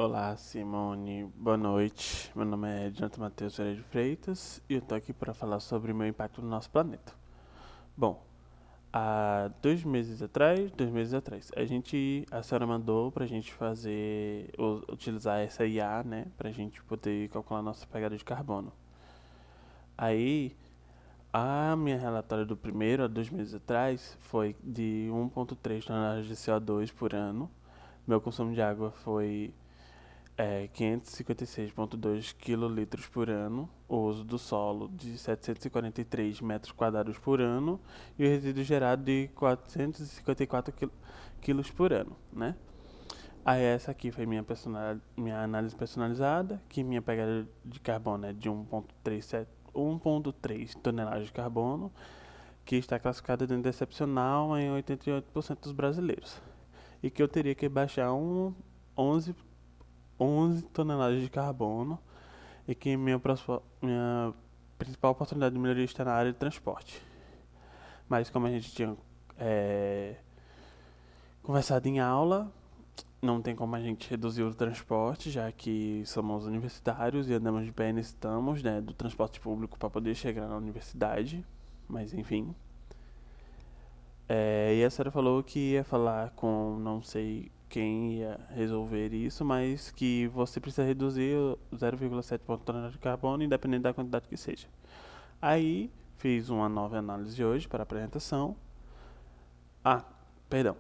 Olá, Simone. Boa noite. Meu nome é Jonathan Matheus Ferreira de Freitas e eu tô aqui para falar sobre o meu impacto no nosso planeta. Bom, há 2 meses atrás, a senhora mandou pra gente utilizar essa IA, né, pra gente poder calcular nossa pegada de carbono. Aí, a minha relatória do primeiro, há 2 meses atrás, foi de 1,3 toneladas de CO2 por ano. Meu consumo de água foi 556,2 quilolitros por ano, o uso do solo de 743 metros quadrados por ano e o resíduo gerado de 454 quilos por ano, né? Aí essa aqui foi minha análise personalizada, que minha pegada de carbono é de 1,3 toneladas de carbono, que está classificada dentro de excepcional em 88% dos brasileiros. E que eu teria que baixar 11 11 toneladas de carbono e que minha principal oportunidade de melhoria está na área de transporte. Mas como a gente tinha é, conversado em aula, não tem como a gente reduzir o transporte, já que somos universitários e andamos de pé e necessitamos, né, do transporte público para poder chegar na universidade. Mas enfim. E a senhora falou que ia falar com não sei quem ia resolver isso, mas que você precisa reduzir o 0,7 ponto de tonelada de carbono, independente da quantidade que seja. Aí fiz uma nova análise hoje para a apresentação. Ah, perdão.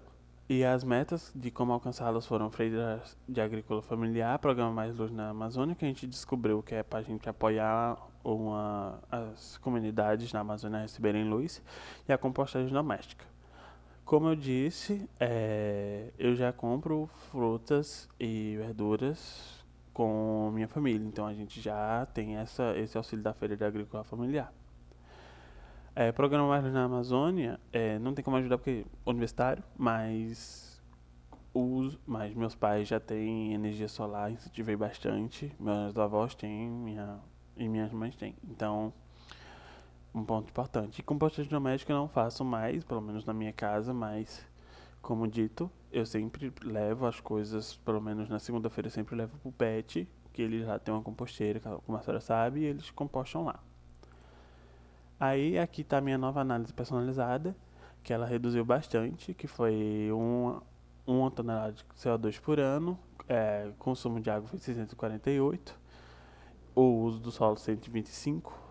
E as metas de como alcançá-las foram Freiras de Agrícola Familiar, Programa Mais Luz na Amazônia, que a gente descobriu que é para a gente apoiar as comunidades na Amazônia a receberem luz, e a compostagem doméstica. Como eu disse, eu já compro frutas e verduras com minha família, então a gente já tem esse auxílio da Feira de Agrícola Familiar. Programa Mais na Amazônia, não tem como ajudar porque é universitário, mas meus pais já têm energia solar, incentivei bastante, meus avós têm, e minhas mães têm, então um ponto importante. E compostagem doméstica eu não faço mais, pelo menos na minha casa, mas como dito, eu sempre levo as coisas, pelo menos na segunda-feira, eu sempre levo pro pet, que eles lá tem uma composteira, como a senhora sabe, e eles compostam lá. Aí aqui está a minha nova análise personalizada, que ela reduziu bastante, que foi uma tonelada de CO2 por ano, consumo de água foi 648, o uso do solo 125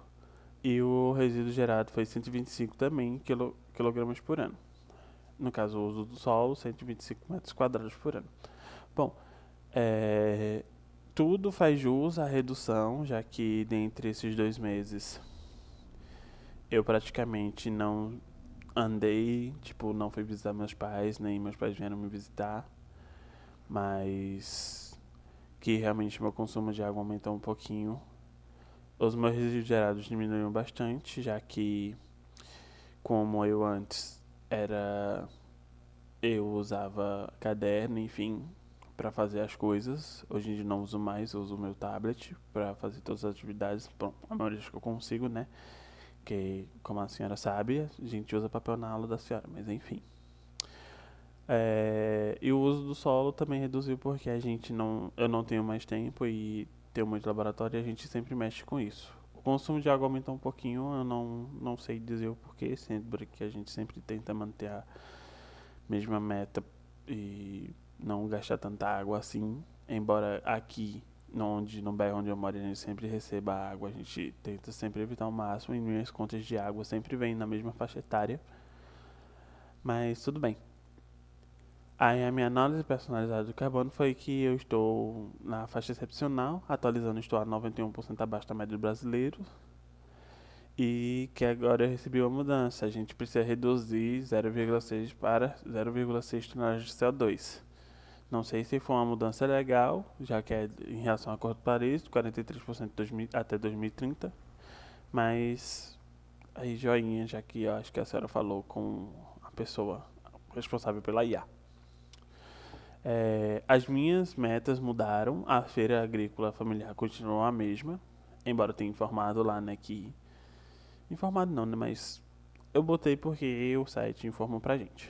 e o resíduo gerado foi 125 também quilogramas por ano. No caso, o uso do solo, 125 metros quadrados por ano. Bom, é, tudo faz jus à redução, já que dentre esses 2 meses eu praticamente não andei, tipo, não fui visitar meus pais, nem meus pais vieram me visitar, mas que realmente meu consumo de água aumentou um pouquinho. Os meus resíduos gerados diminuíram bastante, já que como eu antes era eu usava caderno, enfim, para fazer as coisas. Hoje em dia não uso mais, eu uso o meu tablet para fazer todas as atividades. Bom, a maioria que eu consigo, né? Que, como a senhora sabe, a gente usa papel na aula da senhora, mas enfim. E o uso do solo também reduziu porque eu não tenho mais tempo e tenho muito laboratório e a gente sempre mexe com isso. O consumo de água aumentou um pouquinho, eu não sei dizer o porquê, sempre que a gente sempre tenta manter a mesma meta e não gastar tanta água assim. Embora aqui, no bairro onde eu moro, a gente sempre receba água, a gente tenta sempre evitar o máximo e minhas contas de água sempre vêm na mesma faixa etária. Mas tudo bem. Aí a minha análise personalizada do carbono foi que eu estou na faixa excepcional, atualizando estou a 91% abaixo da média do brasileiro. E que agora eu recebi uma mudança. A gente precisa reduzir 0,6 para 0,6 toneladas de CO2. Não sei se foi uma mudança legal, já que é em relação ao Acordo de Paris, 43% até 2030. Mas aí joinha, já que eu acho que a senhora falou com a pessoa responsável pela IA. As minhas metas mudaram, a feira agrícola familiar continuou a mesma, embora eu tenha informado lá, né, que... Informado não, né, mas eu botei porque o site informou pra gente.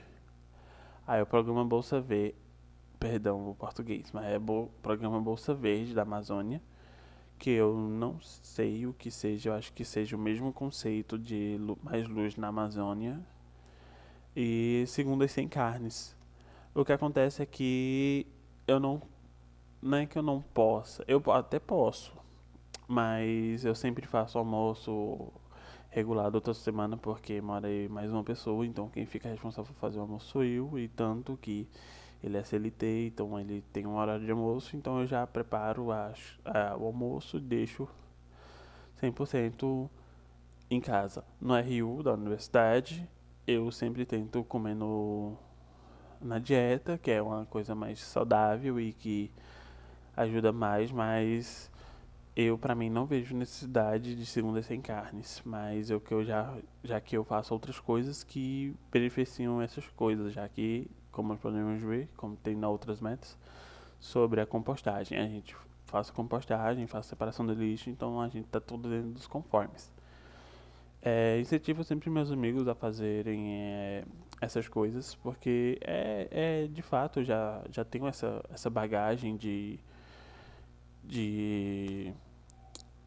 Aí o programa Bolsa V perdão o português, mas é programa Bolsa Verde da Amazônia, que eu não sei o que seja, eu acho que seja o mesmo conceito de mais luz na Amazônia, e Segundas Sem Carnes. O que acontece é que eu não é que eu não possa, eu até posso, mas eu sempre faço almoço regulado outra semana porque mora aí mais uma pessoa, então quem fica responsável por fazer o almoço sou eu, e tanto que ele é CLT, então ele tem um horário de almoço, então eu já preparo o almoço e deixo 100% em casa. No RU da universidade, eu sempre tento comer na dieta, que é uma coisa mais saudável e que ajuda mais, mas eu, pra mim, não vejo necessidade de segundas sem carnes, mas eu que eu já que eu faço outras coisas que beneficiam essas coisas, já que, como nós podemos ver, como tem na outras metas, sobre a compostagem. A gente faz compostagem, faz separação de lixo, então a gente tá tudo dentro dos conformes. Incentivo sempre meus amigos a fazerem essas coisas, porque de fato, já tenho essa bagagem de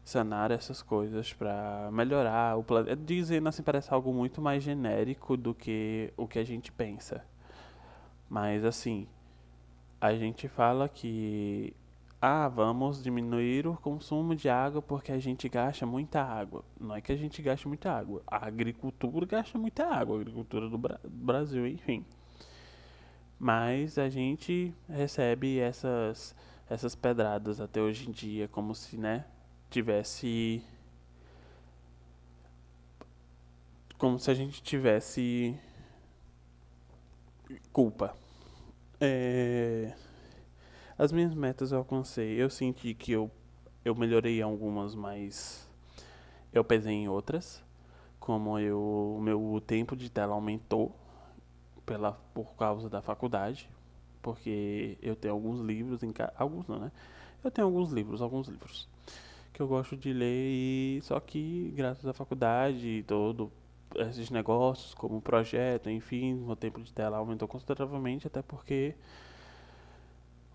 sanar essas coisas para melhorar o planeta. Dizendo assim, parece algo muito mais genérico do que o que a gente pensa. Mas assim, a gente fala que vamos diminuir o consumo de água porque a gente gasta muita água. Não é que a gente gaste muita água. A agricultura gasta muita água, a agricultura do Brasil, enfim. Mas a gente recebe essas pedradas até hoje em dia, como se, né, tivesse. Como se a gente tivesse culpa. É, As minhas metas eu alcancei. Eu senti que eu melhorei em algumas, mas eu pesei em outras. Como o meu tempo de tela aumentou por causa da faculdade. Porque eu tenho alguns livros em casa. Alguns não, né? Eu tenho alguns livros que eu gosto de ler, e só que graças à faculdade e todo esses negócios como projeto, enfim, o tempo de tela aumentou consideravelmente, até porque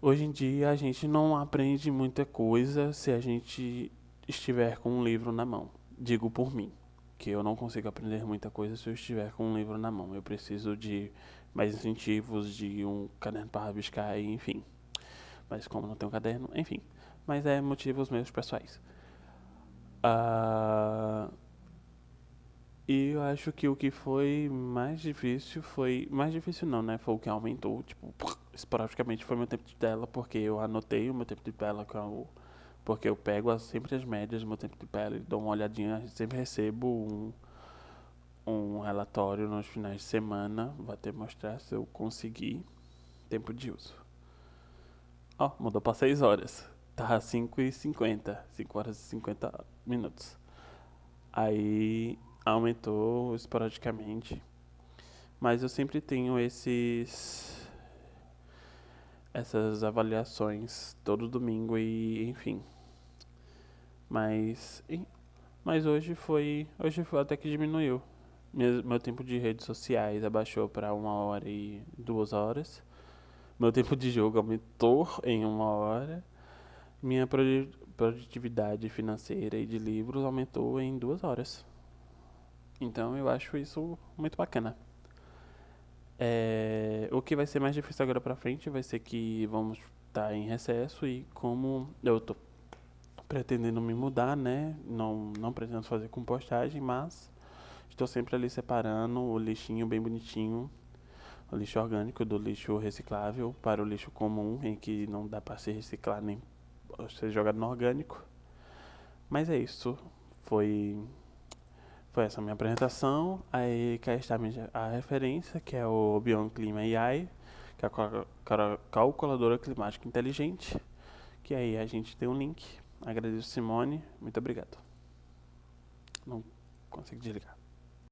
hoje em dia a gente não aprende muita coisa se a gente estiver com um livro na mão. Digo por mim, que eu não consigo aprender muita coisa se eu estiver com um livro na mão. Eu preciso de mais incentivos, de um caderno para rabiscar, enfim. Mas como não tenho caderno, enfim. Mas é motivos meus pessoais. Ah, e eu acho que o que foi mais difícil foi. Mais difícil não, né? Foi o que aumentou. Tipo, esporadicamente foi meu tempo de tela, porque eu anotei o meu tempo de tela porque eu pego sempre as médias do meu tempo de tela e dou uma olhadinha. Sempre recebo um relatório nos finais de semana. Vou até mostrar se eu conseguir tempo de uso. Ó, mudou para 6 horas. Tá 5h50. 5 horas e 50 minutos. Aí aumentou esporadicamente. Mas eu sempre tenho essas avaliações todo domingo e enfim. Mas mas hoje foi até que diminuiu. Meu tempo de redes sociais abaixou para 1 hora e 2 horas. Meu tempo de jogo aumentou em 1 hora. Minha produtividade financeira e de livros aumentou em 2 horas. Então eu acho isso muito bacana. O que vai ser mais difícil agora pra frente vai ser que vamos estar em recesso, e como eu tô pretendendo me mudar, né? Não pretendo fazer compostagem, mas estou sempre ali separando o lixinho bem bonitinho, o lixo orgânico do lixo reciclável para o lixo comum, em que não dá para ser reciclado nem ser jogado no orgânico. Mas é isso. Foi Foi essa a minha apresentação. Aí cá está a referência, que é o Beyond Clima AI, que é a calculadora climática inteligente, que aí a gente tem um link. Agradeço, Simone. Muito obrigado. Não consigo desligar.